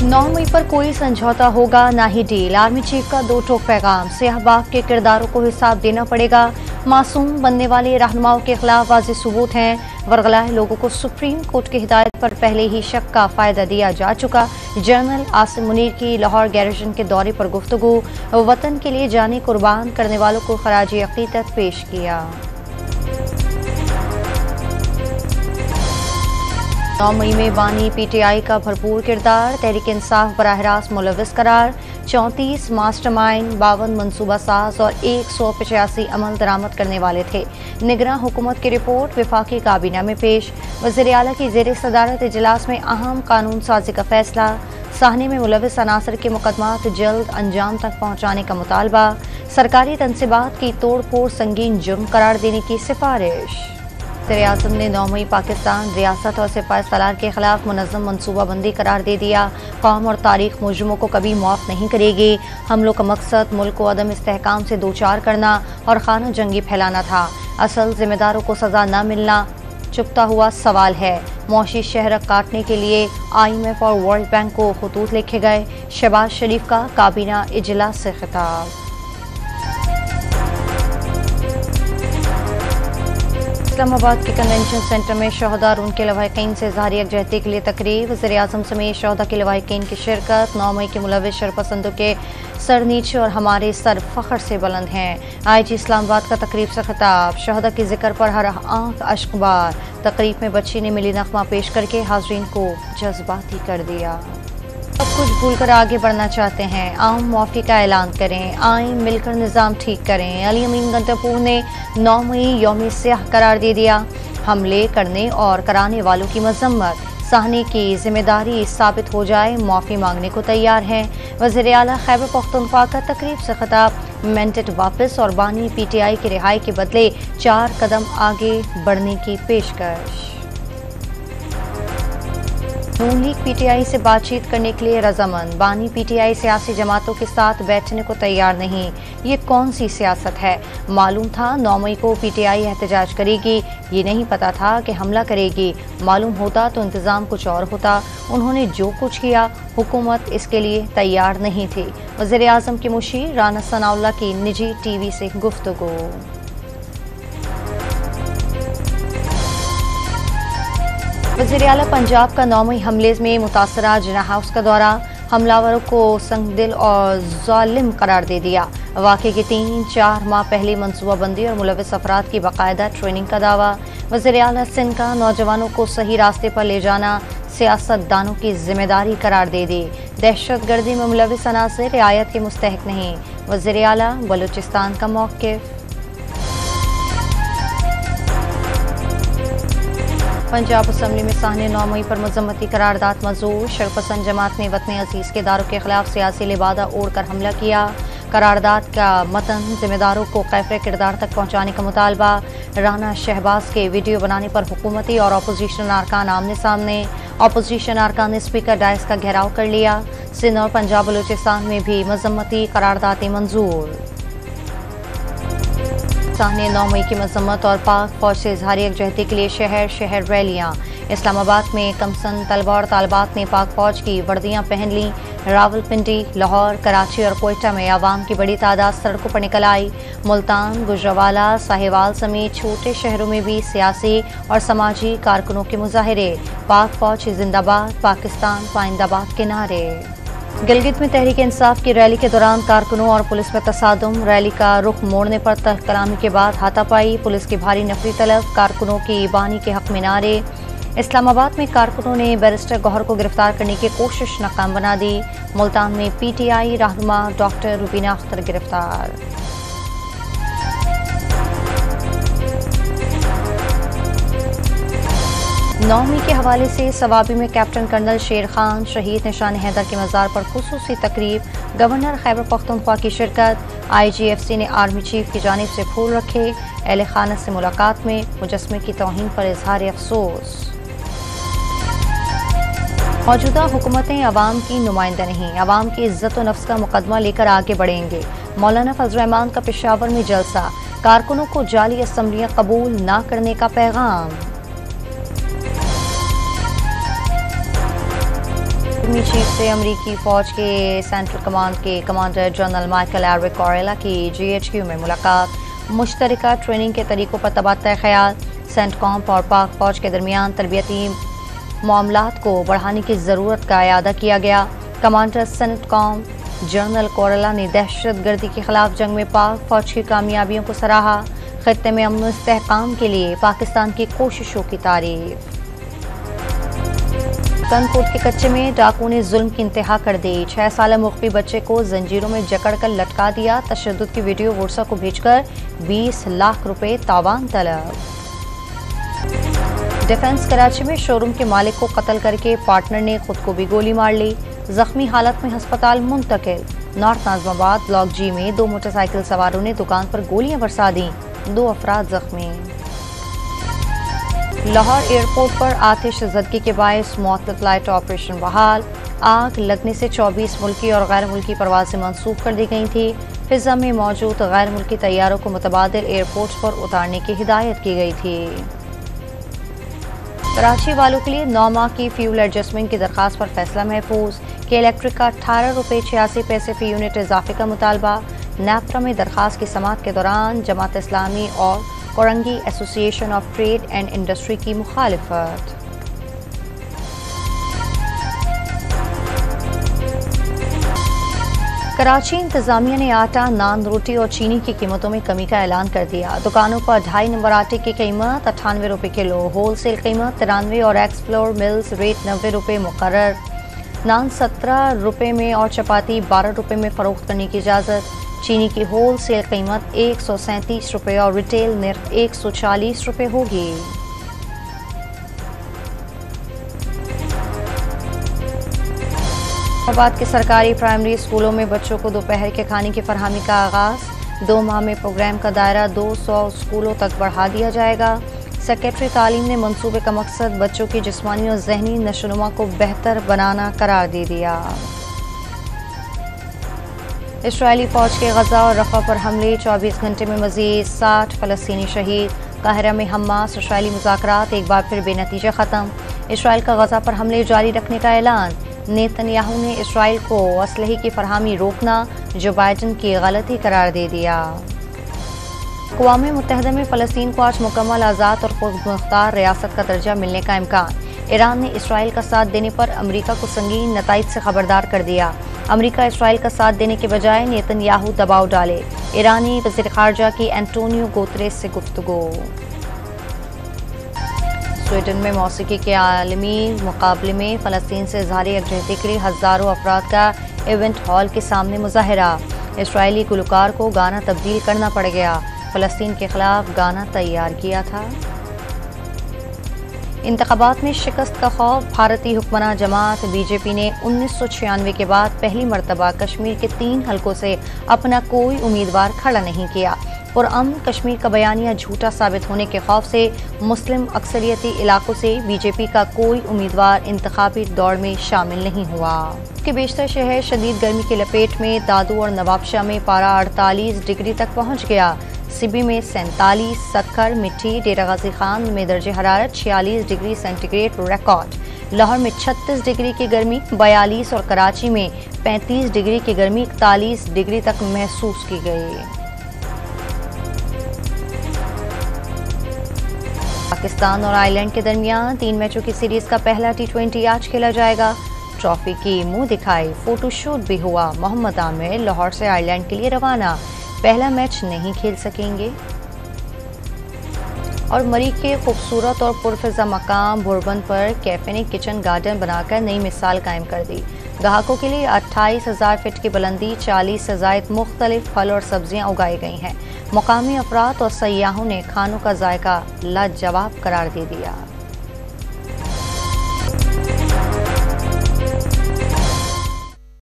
9 मई पर कोई समझौता होगा ना ही डील। आर्मी चीफ का दो टोक पैगाम। सियाहबाग के किरदारों को हिसाब देना पड़ेगा। मासूम बनने वाले रहनुमाओं के खिलाफ वाज़ेह सबूत हैं। वरगलाए लोगों को सुप्रीम कोर्ट की हिदायत पर पहले ही शक का फायदा दिया जा चुका। जनरल आसिम मुनीर की लाहौर गैरिजन के दौरे पर गुफ्तगू। वतन के लिए जाने कुर्बान करने वालों को खराज अकीदत पेश किया। 9 मई में बानी पीटीआई का भरपूर किरदार। तहरीक इंसाफ बराह रास्त मुलविस करार। 34 मास्टरमाइंड, 52 मनसूबा साज और 185 अमल दरामद करने वाले थे। निगरान हुकूमत की रिपोर्ट विफाकी काबीना में पेश। वज़ीर आला की ज़ेर सदारत इजलास में अहम कानून साजी का फैसला। साहने में मुलविस अनासर के मुकदमात जल्द अंजाम तक पहुँचाने का मुतालबा। सरकारी तनसीबात की तोड़ फोड़ संगीन जुर्म करार देने की सिफारिश। वज़ीर-ए-आज़म ने 9 मई पाकिस्तान रियासत और सिपाही सलार के खिलाफ मुनज़्ज़म मनसूबाबंदी करार दे दिया। कौम और तारीख मुजरिमों को कभी माफ़ नहीं करेगी। हमलों का मकसद मुल्क को अदम इस्तेहकाम से दो चार करना और खाना जंगी फैलाना था। असल जिम्मेदारों को सजा न मिलना चुपता हुआ सवाल है। मौशी शहर काटने के लिए IMF और वर्ल्ड बैंक को खतूत लिखे गए। शहबाज शरीफ का काबीना इजलास से खिताब। इस्लामाबाद के कन्वेंशन सेंटर में शहदा और उनके लवाहिकीन से इज़हार यकजहती के लिए तकरीब। वज़ीर-ए-आज़म समेत शहदा के लवाहिकीन की शिरकत। 9 मई के मुलविस शरपसंदों के सर नीचे और हमारे सर फख्र से बुलंद हैं। IG इस्लामाबाद का तकरीब से खिताब। शहदा के जिक्र पर हर आंख अश्कबार। तकरीब में बच्ची ने मिली नगमा पेश करके हाज़रीन को जज्बाती कर दिया। सब कुछ भूलकर आगे बढ़ना चाहते हैं, आम मुआफ़ी का ऐलान करें। आएं मिलकर निज़ाम ठीक करें। अली अमीन गंदापुर ने 9 मई यौम स्याह करार दे दिया। हमले करने और कराने वालों की मजम्मत। साहनी की जिम्मेदारी साबित हो जाए, मुआफ़ी मांगने को तैयार हैं। वज़ीर आला खैबर पख्तूनख्वा का तकरीब से खिताब। मेंटेड वापस और बानी PTI की रिहाई के बदले 4 कदम आगे बढ़ने की पेशकश। नून लीग PTI से बातचीत करने के लिए रजामंद। बानी PTI सियासी जमातों के साथ बैठने को तैयार नहीं। ये कौन सी सियासत है? मालूम था 9 मई को PTI एहतजाज करेगी, ये नहीं पता था कि हमला करेगी। मालूम होता तो इंतज़ाम कुछ और होता। उन्होंने जो कुछ किया, हुकूमत इसके लिए तैयार नहीं थी। वज़ीर आज़म की मुशीर राना सनाउल्लाह की निजी TV से गुफ्तगू। वज़ीर आला पंजाब का 9 मई हमले में मुतासरा जिना हाउस का दौरा। हमलावरों को संगदिल और जालिम करार दे दिया। वाक़े के 3-4 माह पहले मनसूबाबंदी और मुलविस अफराद की बाकायदा ट्रेनिंग का दावा। वज़ीर आला सिंध का नौजवानों को सही रास्ते पर ले जाना सियासतदानों की जिम्मेदारी करार दे दी। दहशत गर्दी में मुलविस अनासर रियायत के मुस्तहक नहीं। वज़ीर आला बलूचिस्तान का मौक़िफ़। पंजाब असम्बली में साहने 9 मई पर मजम्मती करारदाद मंजूर। शरपसंद जमात ने वतन अजीज के इदारों के खिलाफ सियासी लिबादा ओढ़कर हमला किया। करारदाद का मतन जिम्मेदारों को कैफरे किरदार तक पहुँचाने का मुतालबा। राना शहबाज के वीडियो बनाने पर हुकूमती और अपोजिशन अरकान आमने सामने। अपोजिशन अरकान ने स्पीकर डायस का घेराव कर लिया। सिंध और पंजाब बलूचिस्तान में भी मजम्मती करारदादें मंजूर। साहने 9 मई की मजम्मत और पाक फौज से इज़हार यकजहती के लिए शहर शहर रैलियाँ। इस्लामाबाद में कमसन तलबा और तालबात ने पाक फौज की वर्दियाँ पहन लीं। रावलपिंडी, लाहौर, कराची और कोयटा में आवाम की बड़ी तादाद सड़कों पर निकल आई। मुल्तान, गुजरावाला, साहिवाल समेत छोटे शहरों में भी सियासी और समाजी कारकुनों के मुजाहरे। पाक फौज जिंदाबाद, पाकिस्तान पाइंदाबाद के नारे। गिलगित में तहरीक इंसाफ की रैली के दौरान कारकुनों और पुलिस में तसादुम। रैली का रुख मोड़ने पर तल्ख कलामी के बाद हाथापाई। पुलिस की भारी नफरी तलब। कारकुनों की बानी के हक में नारे। इस्लामाबाद में कारकुनों ने बैरिस्टर गौहर को गिरफ्तार करने की कोशिश नाकाम बना दी। मुल्तान में PTI रहनुमा डॉक्टर रुबीना अख्तर गिरफ्तार। नौमी के हवाले से सवाबी में कैप्टन कर्नल शेर खान शहीद निशान हैदर के मज़ार पर खुसूसी तकरीब। गवर्नर खैबर पख्तूनख्वा की शिरकत। IGFC ने आर्मी चीफ की जानिब से फूल रखे। अहले खाना से मुलाकात में मुजस्मे की तौहीन पर इजहार अफसोस। मौजूदा हुकूमतें अवाम की नुमाइंदा नहीं, अवाम की इज्जत व नफ्स का मुकदमा लेकर आगे बढ़ेंगे। मौलाना फजल रहमान का पेशावर में जलसा। कारकुनों को जाली असम्बलियाँ कबूल न करने का पैगाम। आर्मी चीफ से अमरीकी फ़ौज के सेंट्रल कमांड के कमांडर जनरल माइकल एरिक कॉरेला की GHQ में मुलाकात। मुश्तरका ट्रेनिंग के तरीक़ों पर तबादला ख्याल। सेंटकॉम और पाक फ़ौज के दरमियान तरबियती मामलात को बढ़ाने की ज़रूरत का इयादा किया गया। कमांडर सेंटकॉम जनरल कॉरेला ने दहशत गर्दी के खिलाफ जंग में पाक फ़ौज की कामयाबियों को सराहा। खित्ते में अमन इस्तेहकाम के लिए पाकिस्तान की कोशिशों की तारीफ। कनकोट के कच्चे में डाकू ने जुल्म की इंतहा कर दी। 6 साल मुख्फी बच्चे को जंजीरों में जकड़कर लटका दिया। तशद्दुद की वीडियो व्हाट्सएप को भेजकर 20 लाख रुपए तावान तलब। डिफेंस कराची में शोरूम के मालिक को कत्ल करके पार्टनर ने खुद को भी गोली मार ली। जख्मी हालत में अस्पताल मुंतकिल। नॉर्थ नाज़िमाबाद ब्लॉक G में 2 मोटरसाइकिल सवारों ने दुकान पर गोलियां बरसा दी। 2 अफराद जख्मी। लाहौर एयरपोर्ट पर आतिश ज़दगी के बायस मुअत्तल फ्लाइट ऑपरेशन बहाल। आग लगने से 24 मुल्की और गैर मुल्की परवाज़ें मंसूख कर दी गई थी। फिज़ा में मौजूद गैर मुल्की तैयारों को मुतबादिल एयरपोर्ट पर उतारने की हिदायत की गई थी। कराची वालों के लिए 9 माह की फ्यूल एडजस्टमेंट की दरख्वास्त पर फैसला महफूज। के इलेक्ट्रिक का 18 रुपये 86 पैसे फी यूनिट इजाफे का मुतालबा। नेप्रा में दरख्वास्त की समाअत के दौरान जमात इस्लामी और Korangi association of trade and industry की मुखालिफत। कराची इंतजामिया ने आटा, नान, रोटी और चीनी की कीमतों में कमी का ऐलान कर दिया। दुकानों पर 2.5 नंबर आटे की कीमत 98 रुपये किलो, होलसेल कीमत 93 और एक्सप्लोर मिल्स रेट 90 रुपये मुकर्रर। नान 17 रुपये में और चपाती 12 रुपये में फरोख्त करने की इजाज़त। चीनी की होलसेल कीमत 137 रुपये और रिटेल निर्ख 140 रुपये होगी। इस्लामाबाद के सरकारी प्राइमरी स्कूलों में बच्चों को दोपहर के खाने की फरहमी का आगाज़। 2 माह में प्रोग्राम का दायरा 200 स्कूलों तक बढ़ा दिया जाएगा। सेक्रेटरी तालीम ने मंसूबे का मकसद बच्चों की जिस्मानी और जहनी नशोनुमा को बेहतर बनाना करार दे दिया। इसराइली फ़ौज के गजा और रफ़ा पर हमले। 24 घंटे में मज़ीद 60 फ़लस्तीनी शहीद। काहिरा में हमास इसराइली मुज़ाकरात एक बार फिर बेनतीजा ख़त्म। इसराइल का गजा पर हमले जारी रखने का ऐलान। नेतन्याहू ने इसराइल को असलहे की फरहमी रोकना जो बाइडन की गलती करार दे दिया। अक़वाम मुत्तहिदा में फ़लस्तीन को आज मुकम्मल आज़ाद और खुदमुख्तार रियासत का दर्जा मिलने का इम्कान। ईरान ने इसराइल का साथ देने पर अमरीका को संगीन नताइज से खबरदार कर दिया। अमरीका इसराइल का साथ देने के बजाय नेतन्याहू दबाव डाले। ईरानी वज़ीर ख़ारजा की एंटोनियो गुतेरेस से गुफ्तगू। स्वीडन में मौसीकी के आलमी मुकाबले में फ़लस्तीन से इज़हार यकजहती के लिए हज़ारों अफराद का इवेंट हॉल के सामने मुज़ाहरा। इसराइली गुलकार को गाना तब्दील करना पड़ गया। फ़लस्तीन के खिलाफ गाना तैयार किया था। इंतख़ाबात में शिकस्त का खौफ। भारतीय हुक्मरान जमात BJP ने 1996 के बाद पहली मरतबा कश्मीर के 3 हलकों से अपना कोई उम्मीदवार खड़ा नहीं किया। पुरअमन कश्मीर का बयानिया झूठा साबित होने के खौफ से मुस्लिम अक्सरियती इलाकों से BJP का कोई उम्मीदवार इंतखाबी दौड़ में शामिल नहीं हुआ। के बेशतर शहर शदीद गर्मी की लपेट में। दादू और नवाबशाह में पारा 48 डिग्री तक पहुँच गया। सिबी में 47, सक्कर, मिट्टी, डेरा गाजी खान में दर्जे हरारत 46 डिग्री सेंटीग्रेड रिकॉर्ड। लाहौर में 36 डिग्री की गर्मी 42 और कराची में 35 डिग्री की गर्मी 41 डिग्री तक महसूस की गई। पाकिस्तान और आयरलैंड के दरमियान 3 मैचों की सीरीज का पहला T20 आज खेला जाएगा। ट्रॉफी की मुंह दिखाई फोटोशूट भी हुआ। मोहम्मद आमिर लाहौर से आयरलैंड के लिए रवाना। पहला मैच नहीं खेल सकेंगे। और मरी के खूबसूरत और पुरफिजा मकाम बुरबन पर कैफे ने किचन गार्डन बनाकर नई मिसाल कायम कर दी। ग्राहकों के लिए 28,000 फीट की बुलंदी 40 से ज़ायद मुख्तलिफ फल और सब्जियां उगाई गई हैं। मुकामी अफराद और सयाहों ने खानों का जायका लाजवाब करार दे दिया।